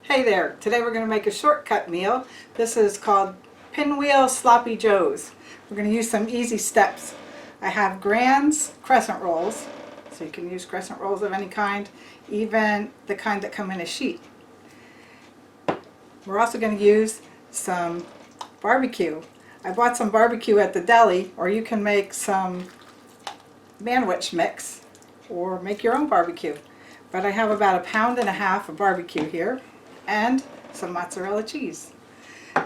Hey there, today we're going to make a shortcut meal. This is called Pinwheels Sloppy Joes. We're going to use some easy steps. I have Grand's crescent rolls, so you can use crescent rolls of any kind, even the kind that come in a sheet. We're also going to use some barbecue. I bought some barbecue at the deli, or you can make some sandwich mix or make your own barbecue. But I have about 1.5 pounds of barbecue here and some mozzarella cheese.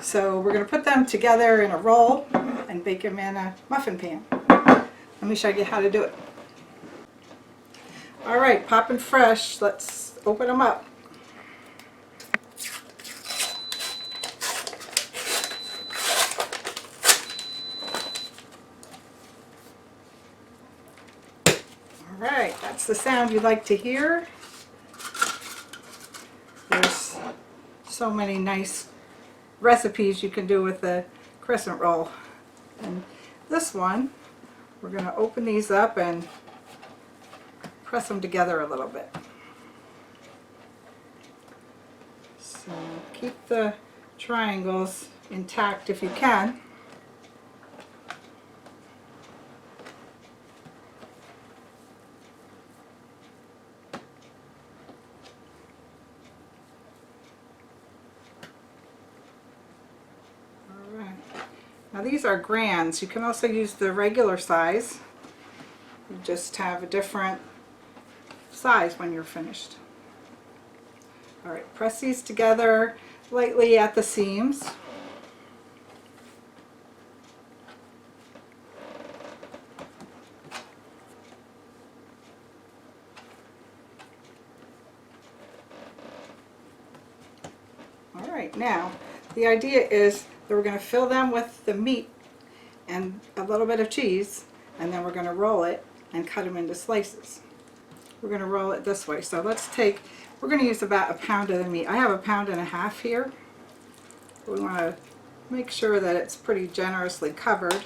So we're going to put them together in a roll and bake them in a muffin pan. Let me show you how to do it. Alright, popping fresh. Let's open them up. Alright, that's the sound you like to hear. There's so many nice recipes you can do with the crescent roll. And this one, we're going to open these up and press them together a little bit. So keep the triangles intact if you can. Now these are Grands. You can also use the regular size. You just have a different size when you're finished. Alright, press these together lightly at the seams. Alright, now the idea is that we're going to fill them with the meat and a little bit of cheese, and then we're going to roll it and cut them into slices. We're going to roll it this way. So we're going to use about 1 pound of the meat. I have 1.5 pounds here. We want to make sure that it's pretty generously covered.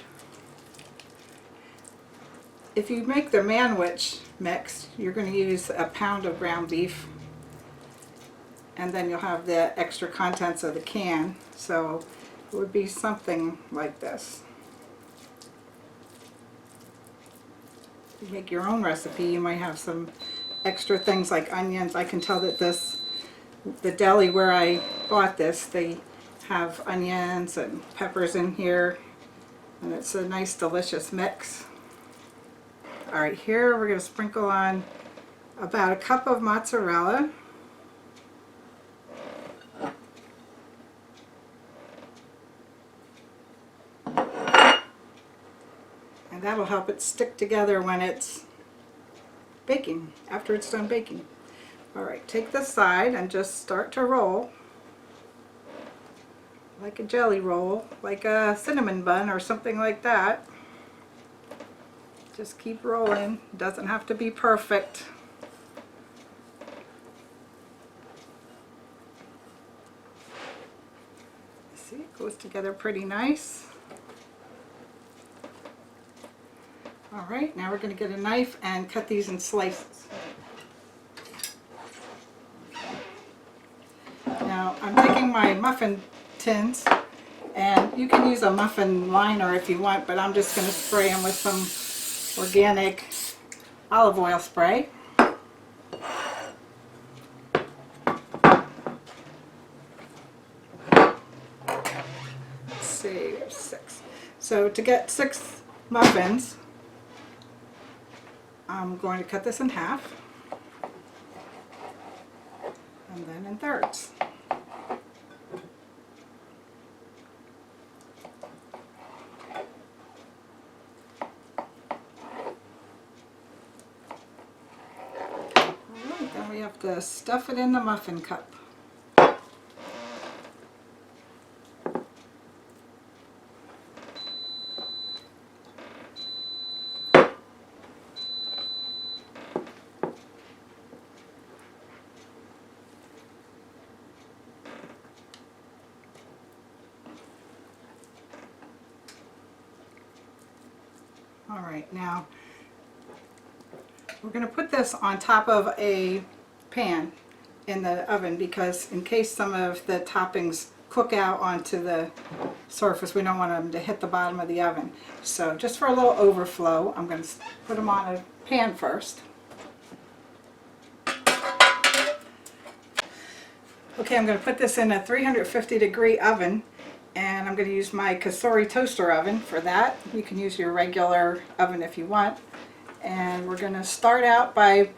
If you make the sandwich mix, you're going to use 1 pound of ground beef, and then you'll have the extra contents of the can. So it would be something like this. If you make your own recipe, you might have some extra things like onions. I can tell that the deli where I bought this, they have onions and peppers in here, and it's a nice delicious mix. Alright, here we're going to sprinkle on about 1 cup of mozzarella. And that'll help it stick together when it's baking, after it's done baking. Alright, take this side and just start to roll like a jelly roll, like a cinnamon bun or something like that. Just keep rolling. It doesn't have to be perfect. See, it goes together pretty nice. Alright, now we're going to get a knife and cut these in slices. Now I'm taking my muffin tins, and you can use a muffin liner if you want, but I'm just going to spray them with some organic olive oil spray. Let's see, there's 6. So to get 6 muffins, I'm going to cut this in half and then in thirds. Alright, then we have to stuff it in the muffin cup. Alright, now we're going to put this on top of a pan, in the oven, because in case some of the toppings cook out onto the surface, we don't want them to hit the bottom of the oven. So just for a little overflow, I'm going to put them on a pan first. Okay, I'm going to put this in a 350-degree oven, and I'm going to use my Kasori toaster oven for that. You can use your regular oven if you want. And we're going to start out by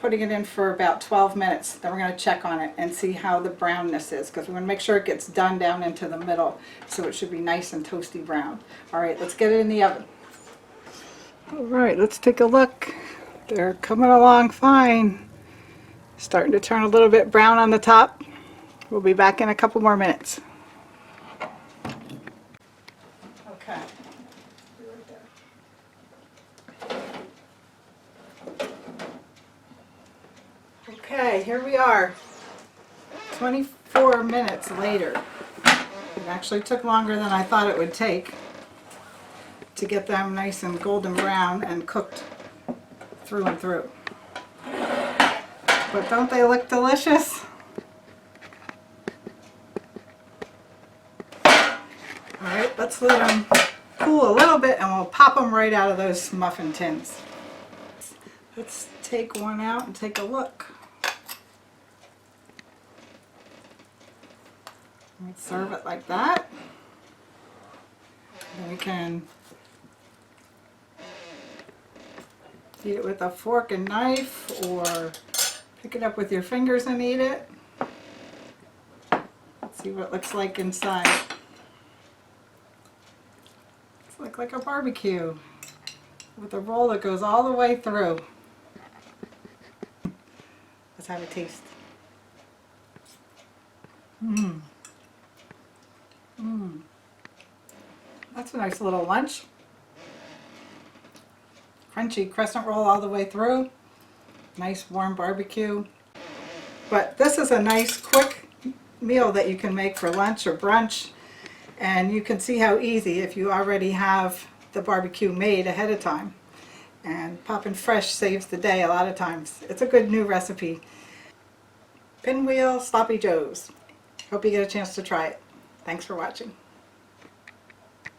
putting it in for about 12 minutes. Then we're going to check on it and see how the brownness is, because we're going to make sure it gets done down into the middle, so it should be nice and toasty brown. All right, let's get it in the oven. All right, let's take a look. They're coming along fine. Starting to turn a little bit brown on the top. We'll be back in a couple more minutes. Okay. Okay, here we are. 24 minutes later. It actually took longer than I thought it would take to get them nice and golden brown and cooked through and through. But don't they look delicious? Alright, let's let them cool a little bit and we'll pop them right out of those muffin tins. Let's take one out and take a look. Let's serve it like that. Then we can eat it with a fork and knife, or pick it up with your fingers and eat it. Let's see what it looks like inside. It's like a barbecue with a roll that goes all the way through. Let's have a taste. Mmm. Mmm. That's a nice little lunch. Crunchy crescent roll all the way through. Nice warm barbecue. But this is a nice quick meal that you can make for lunch or brunch. And you can see how easy if you already have the barbecue made ahead of time. And popping fresh saves the day a lot of times. It's a good new recipe. Pinwheels Sloppy Joes. Hope you get a chance to try it. Thanks for watching.